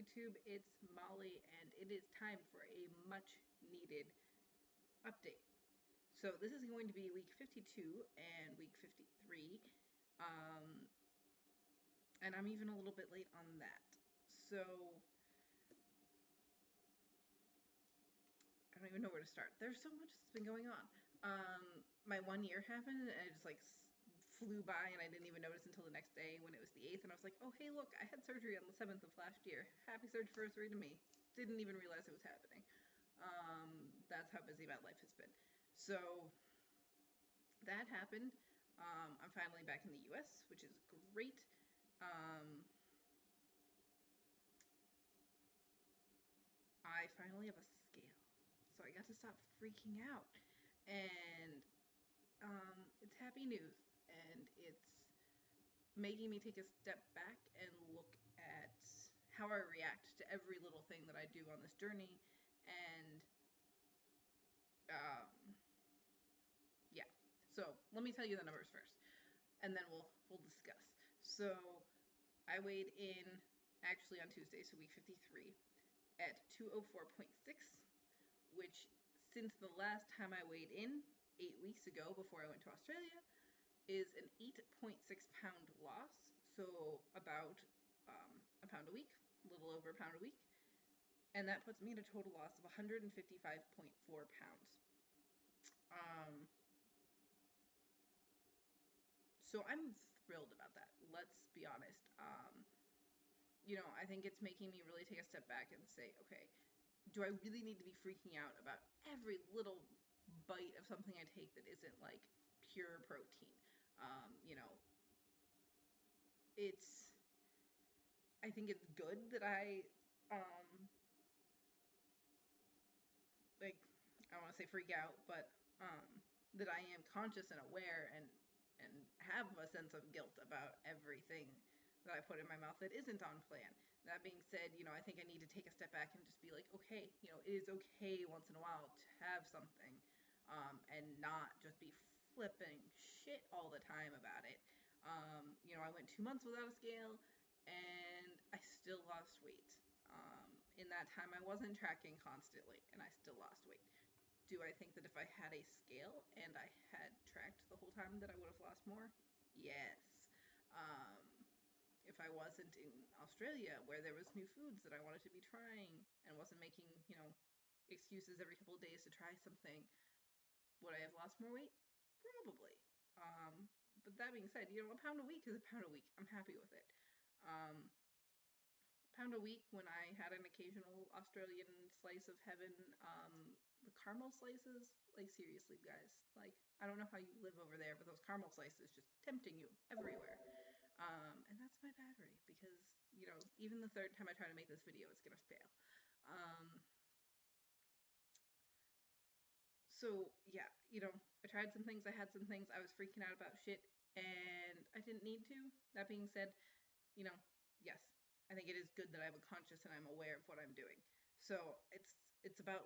YouTube? It's Molly, and it is time for a much needed update. So, this is going to be week 52 and week 53, um, and I'm even a little bit late on that. So, I don't even know where to start. There's so much that's been going on. My 1 year happened, and it just like flew by, and I didn't even notice until the next day when it was the 8th, and I was like, oh, hey, look, I had surgery on the 7th of last year. Happy surgery to me. Didn't even realize it was happening. That's how busy my life has been. So that happened. I'm finally back in the US, which is great. Um, I finally have a scale. So I got to stop freaking out. And it's happy news. And it's making me take a step back and look at how I react to every little thing that I do on this journey. And yeah. So let me tell you the numbers first, and then we'll discuss. So I weighed in actually on Tuesday, so week 53, at 204.6, which since the last time I weighed in 8 weeks ago before I went to Australia is an 8.6 pound loss. So about a pound a week, a little over a pound a week. And that puts me at a total loss of 155.4 pounds. So I'm thrilled about that. Let's be honest. I think it's making me really take a step back and say, okay, do I really need to be freaking out about every little bite of something I take that isn't like pure protein? Um, you know, it's, I think it's good that like, I don't want to say freak out, but, that I am conscious and aware and have a sense of guilt about everything that I put in my mouth that isn't on plan. That being said, I think I need to take a step back and just be like, okay, it is okay once in a while to have something, and not just be flipping shit all the time about it. I went 2 months without a scale, and I still lost weight. In that time, I wasn't tracking constantly, and I still lost weight. Do I think that if I had a scale and I had tracked the whole time that I would have lost more? Yes. Um, if I wasn't in Australia where there was new foods that I wanted to be trying and wasn't making, excuses every couple of days to try something, would I have lost more weight? Probably. Um, but that being said, a pound a week is a pound a week. I'm happy with it. Um, pound a week when I had an occasional Australian slice of heaven. The caramel slices, like seriously, guys, like I don't know how you live over there, but those caramel slices just tempting you everywhere. And that's my battery because even the third time I try to make this video, it's gonna fail. Um, so yeah, I tried some things, I had some things, I was freaking out about shit, and I didn't need to. That being said, you know, yes, I think it is good that I have a conscious and I'm aware of what I'm doing. So it's about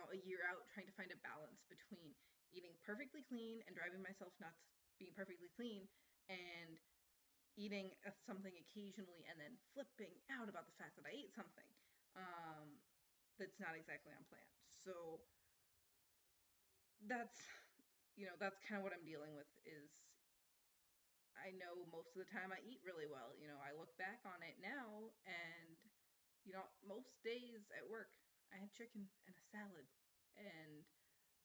a year out trying to find a balance between eating perfectly clean and driving myself nuts being perfectly clean and eating something occasionally and then flipping out about the fact that I ate something um, that's not exactly on plan. So that's that's kind of what I'm dealing with is I know most of the time I eat really well. I look back on it now and most days at work I had chicken and a salad and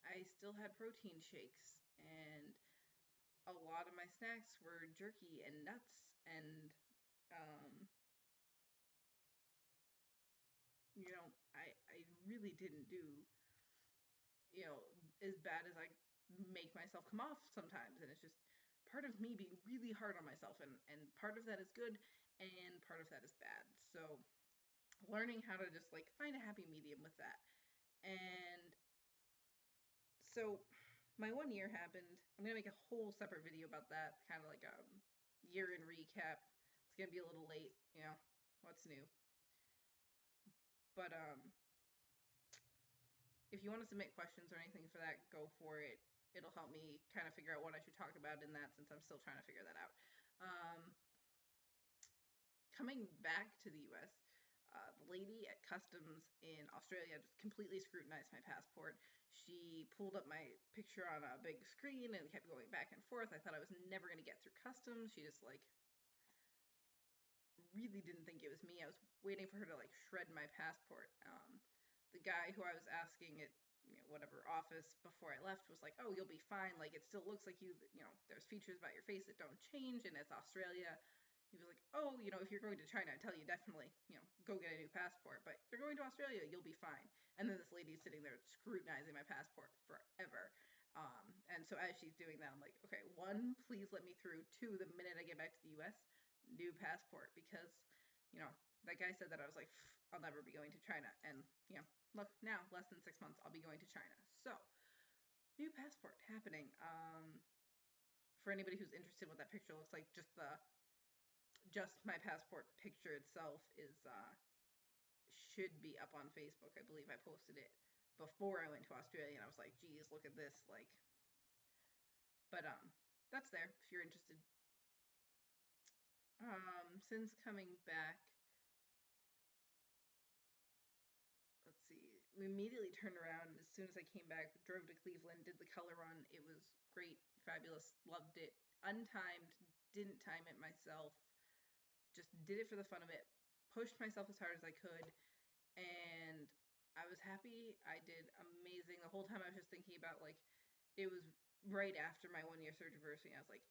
I still had protein shakes and a lot of my snacks were jerky and nuts and um I really didn't do you know as bad as I make myself come off sometimes, and it's just part of me being really hard on myself, and part of that is good and part of that is bad. So learning how to just like find a happy medium with that. And so my 1 year happened. I'm gonna make a whole separate video about that, kind of like a year in recap. It's gonna be a little late, what's new. But if you want to submit questions or anything for that, go for it. It'll help me kind of figure out what I should talk about in that, since I'm still trying to figure that out. Coming back to the US, The lady at customs in Australia just completely scrutinized my passport. She pulled up my picture on a big screen and kept going back and forth. I thought I was never going to get through customs. She just like really didn't think it was me. I was waiting for her to like shred my passport. The guy who I was asking at whatever office before I left was like, "Oh, you'll be fine. Like it still looks like you. There's features about your face that don't change, and it's Australia." He was like, "Oh, if you're going to China, I tell you definitely, go get a new passport. But you're going to Australia, you'll be fine." And then this lady's sitting there scrutinizing my passport forever. And so as she's doing that, I'm like, okay, one, please let me through. Two, the minute I get back to the U.S., new passport, because that guy said that. I was like, I'll never be going to China. And look, now less than 6 months, I'll be going to China. So new passport happening. For anybody who's interested in what that picture looks like, just my passport picture itself is should be up on Facebook. I believe I posted it before I went to Australia, and I was like, geez, look at this. Like, but that's there if you're interested. Since coming back, let's see, we immediately turned around as soon as I came back, drove to Cleveland, did the color run. It was great, fabulous, loved it. Untimed, didn't time it myself, just did it for the fun of it, pushed myself as hard as I could, and I was happy. I did amazing. The whole time I was just thinking about, like, it was right after my 1 year surgery. I was like,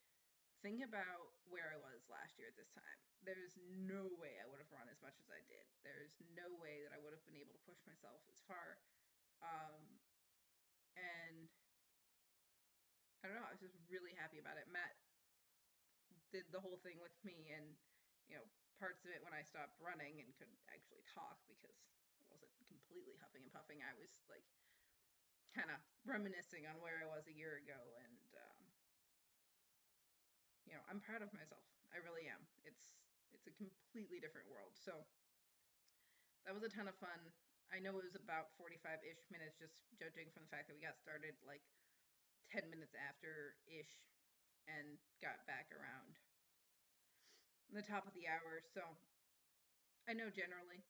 think about where I was last year at this time. There's no way I would have run as much as I did. There's no way that I would have been able to push myself as far. And I don't know, I was just really happy about it. Matt did the whole thing with me, and parts of it when I stopped running and could actually talk because I wasn't completely huffing and puffing. I was like kind of reminiscing on where I was a year ago, and I'm proud of myself. I really am. It's a completely different world. So that was a ton of fun. I know it was about 45-ish minutes, just judging from the fact that we got started like 10 minutes after ish and got back around the top of the hour. So I know generally.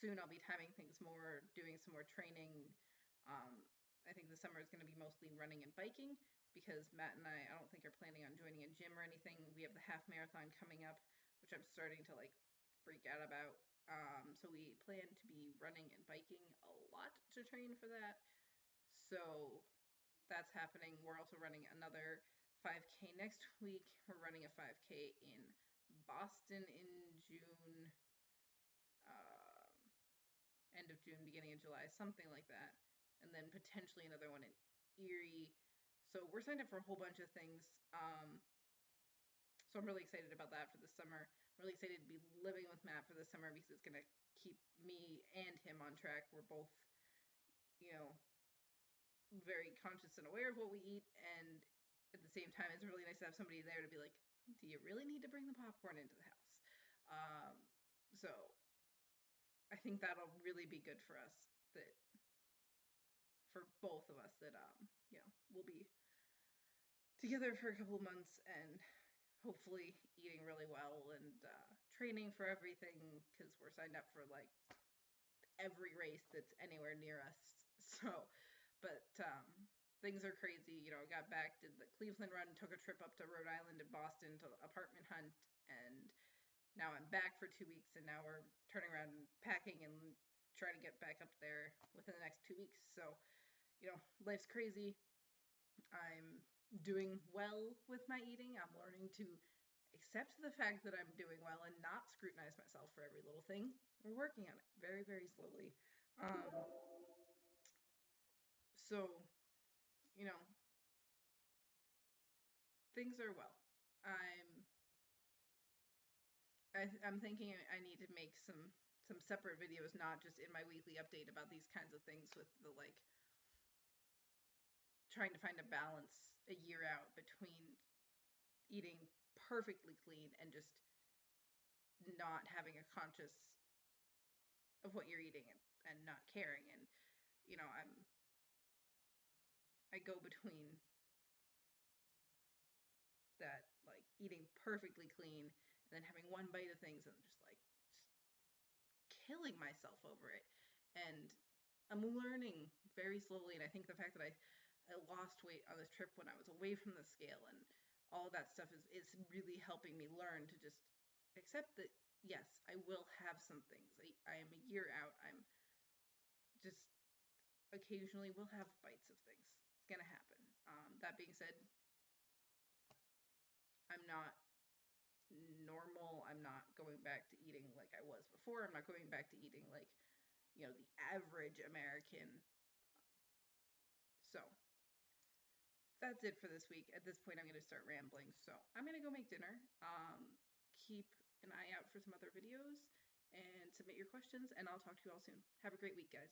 Soon I'll be timing things more, doing some more training. I think the summer is going to be mostly running and biking because Matt and I don't think are planning on joining a gym or anything. We have the half marathon coming up, which I'm starting to like freak out about. So we plan to be running and biking a lot to train for that. So that's happening. We're also running another 5K next week. We're running a 5K in Boston in June, end of June, beginning of July, something like that. And then potentially another one in Erie. So we're signed up for a whole bunch of things. So I'm really excited about that for the summer. I'm really excited to be living with Matt for the summer because it's going to keep me and him on track. We're both, very conscious and aware of what we eat, and at the same time, it's really nice to have somebody there to be like, do you really need to bring the popcorn into the house? So I think that'll really be good for us, that for both of us, that we'll be together for a couple of months and hopefully eating really well and training for everything because we're signed up for like every race that's anywhere near us. So, but things are crazy. Got back, did the Cleveland run, took a trip up to Rhode Island and Boston to apartment hunt, and now I'm back for 2 weeks, and now we're turning around and packing and trying to get back up there within the next 2 weeks. So, life's crazy. I'm doing well with my eating. I'm learning to accept the fact that I'm doing well and not scrutinize myself for every little thing. We're working on it very, very slowly. So, things are well. I'm thinking I need to make some separate videos, not just in my weekly update about these kinds of things with the like trying to find a balance a year out between eating perfectly clean and just not having a conscious of what you're eating and not caring. And I go between that like eating perfectly clean and then having one bite of things and just like killing myself over it. And I'm learning very slowly, and I think the fact that I lost weight on this trip when I was away from the scale and all of that stuff is really helping me learn to just accept that, yes, I will have some things. I am a year out. I'm just occasionally will have bites of things. It's gonna happen. That being said, I'm not normal. I'm not going back to eating like I was before. I'm not going back to eating like, the average American. So that's it for this week. At this point, I'm going to start rambling. So I'm going to go make dinner. Keep an eye out for some other videos and submit your questions, and I'll talk to you all soon. Have a great week, guys.